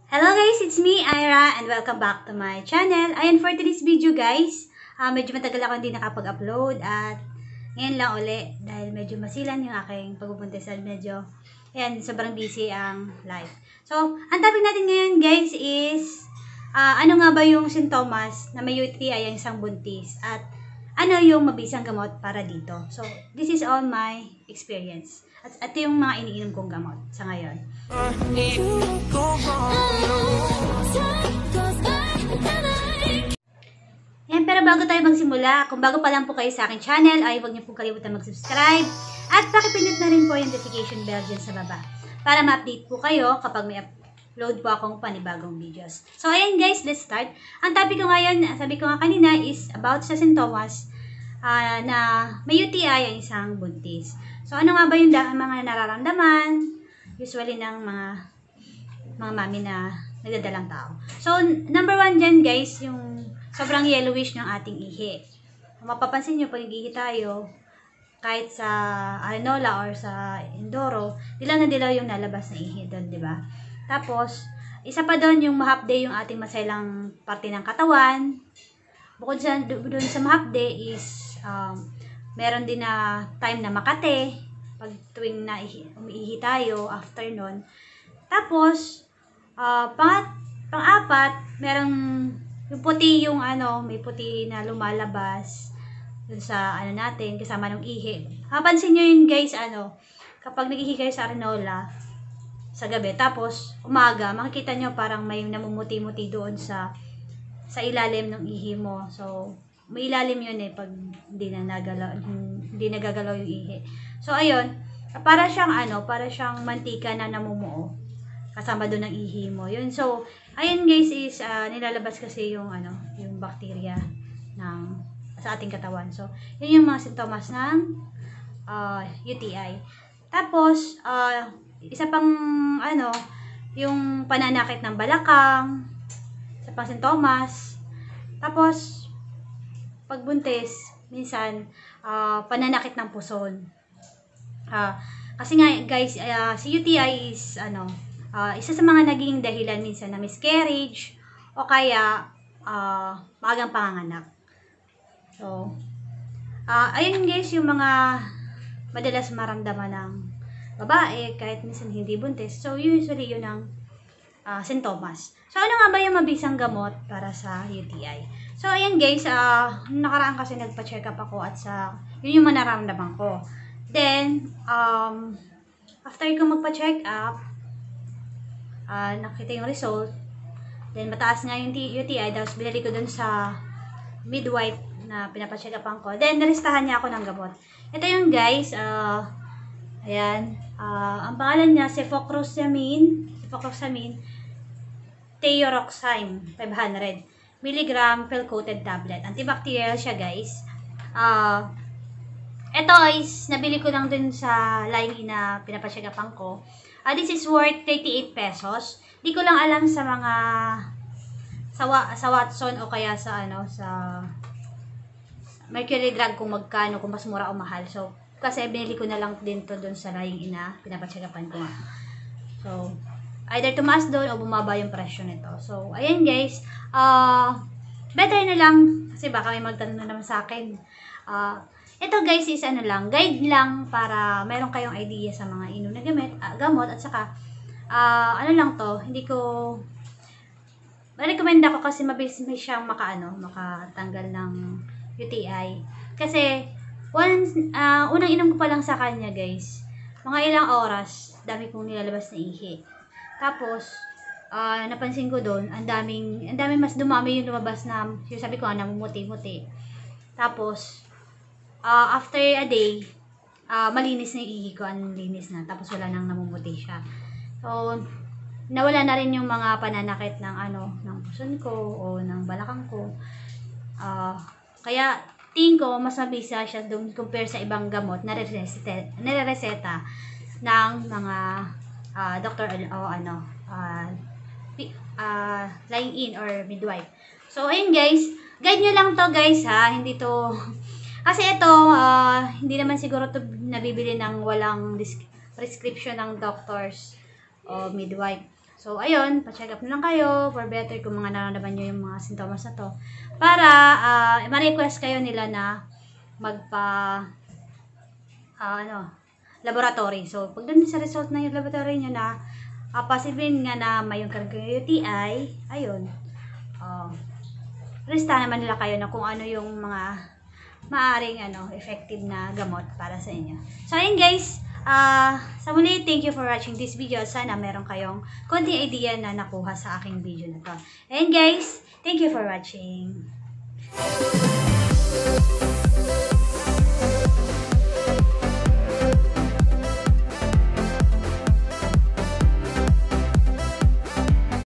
Hello guys, it's me, Ira, and welcome back to my channel. Ayan, for today's video guys, medyo matagal ako hindi nakapag-upload at ngayon lang uli dahil medyo masilan yung aking pagbubuntis at medyo, ayan, sobrang busy ang life. So, ang topic natin ngayon guys is, ano nga ba yung sintomas na may UTI ang isang buntis at ano yung mabisang gamot para dito. So, this is all my experience. At ito yung mga iniinom kong gamot sa ngayon. Yan, pero bago tayo magsimula, kung bago pa lang po kayo sa aking channel, ay huwag niyo po kalimutan mag-subscribe at pakipindot na rin po yung notification bell dyan sa baba para ma-update po kayo kapag may upload po akong panibagong videos. So, ayan guys, let's start. Ang topic ko ngayon, sabi ko nga kanina, is about sa sintomas na may UTI ang isang buntis. So, ano nga ba yung mga nararamdaman, usually ng mga mami na nagdadalang tao. So, number one dyan guys, yung sobrang yellowish ng ating ihi. Kung mapapansin nyo, pag nag-ihi tayo, kahit sa Arenola or sa Indoro, dilaw na dilaw yung nalabas na ihi doon, di ba? Tapos, isa pa doon yung mahapde yung ating maselang parte ng katawan. Bukod doon sa mahapde is, meron din na time na makate, pag tuwing na umiihi tayo, after nun. Tapos, pang-apat, merong yung puti yung may puti na lumalabas dun sa natin, kasama ng ihi. Hapansin nyo yun guys, kapag nag-ihi kayo sa Arenola, sa gabi, tapos umaga, makikita nyo parang may namumuti-muti doon sa ilalim ng ihi mo. So, may ilalim yun pag hindi nagagalaw yung ihi. So, ayun, para siyang mantika na namumuo kasama doon ng ihi mo. Yun. So, ayun guys is nilalabas kasi yung bacteria sa ating katawan. So, yun yung mga sintomas ng UTI. Tapos, isa pang yung pananakit ng balakang, isa pang sintomas. Tapos, pagbuntis, minsan pananakit ng puson. Kasi nga guys, si UTI is isa sa mga naging dahilan minsan na miscarriage o kaya maagang panganganak. So, ayun guys yung mga madalas maramdaman ng babae kahit minsan hindi buntis. So, usually yun ang sintomas. So, ano nga ba yung mabisang gamot para sa UTI? So, ayan guys, nakaraan kasi nagpa-check up ako at yun yung manaramdaman ko. Then, after ko magpa-check up, nakita yung result. Then, mataas nga yung UTI. Tapos, binali ko dun sa midwife na pinapacheck upan ko. Then, naristahan niya ako ng gamot. Ito yung guys, ayan, ang pangalan niya, Cefoxamine, Theorexium, 500 milligram pill-coated tablet. Antibacterial siya guys. Ito is, nabili ko lang dun sa line na pinapacheck upan ko. This is worth 38 pesos. Di ko lang alam sa mga sa Watson o kaya sa Mercury Drug kung magkano, kung mas mura o mahal. So, kasi binili ko na lang din to doon sa line na pinapacheck-upan ko nga. So, either tumaas doon o bumaba yung presyo nito. So, ayan guys. Better na lang kasi baka may magtanong na naman sa akin. Ito guys is guide lang para meron kayong idea sa mga inom na gamot at saka lang to, hindi ko recommend ako kasi mabilis siyang makatanggal ng UTI. Kasi unang inom ko pa lang sa kanya guys, mga ilang oras, dami kong nilalabas na ihi. Tapos napansin ko doon, ang daming mas dumami yung lumabas na, yung sabi ko namumuti-muti. Tapos after a day, malinis na yung ihi ko, linis na. Tapos wala nang namumuti siya. So, nawala na rin yung mga pananakit ng puson ko o ng balakang ko. Kaya, tingin ko, mas mabisa siya doon compare sa ibang gamot na nire-reseta ng mga doctor o line-in or midwife. So, ayun guys, guide nyo lang to guys ha, hindi to kasi ito, hindi naman siguro to nabibili ng walang prescription ng doctors o midwife. So, ayun, pa-check up na lang kayo for better kung mga nararamdaman nyo yung mga sintomas na to. Para, ma-request kayo nila na magpa, laboratory. So, pag dun sa result na yung laboratory nyo na, positive nga na may yung UTI, ayun, lista naman nila kayo na kung ano yung mga maaring effective na gamot para sa inyo. So, ayun guys, sa muli, thank you for watching this video. Sana meron kayong konting idea na nakuha sa aking video na to. And guys, thank you for watching.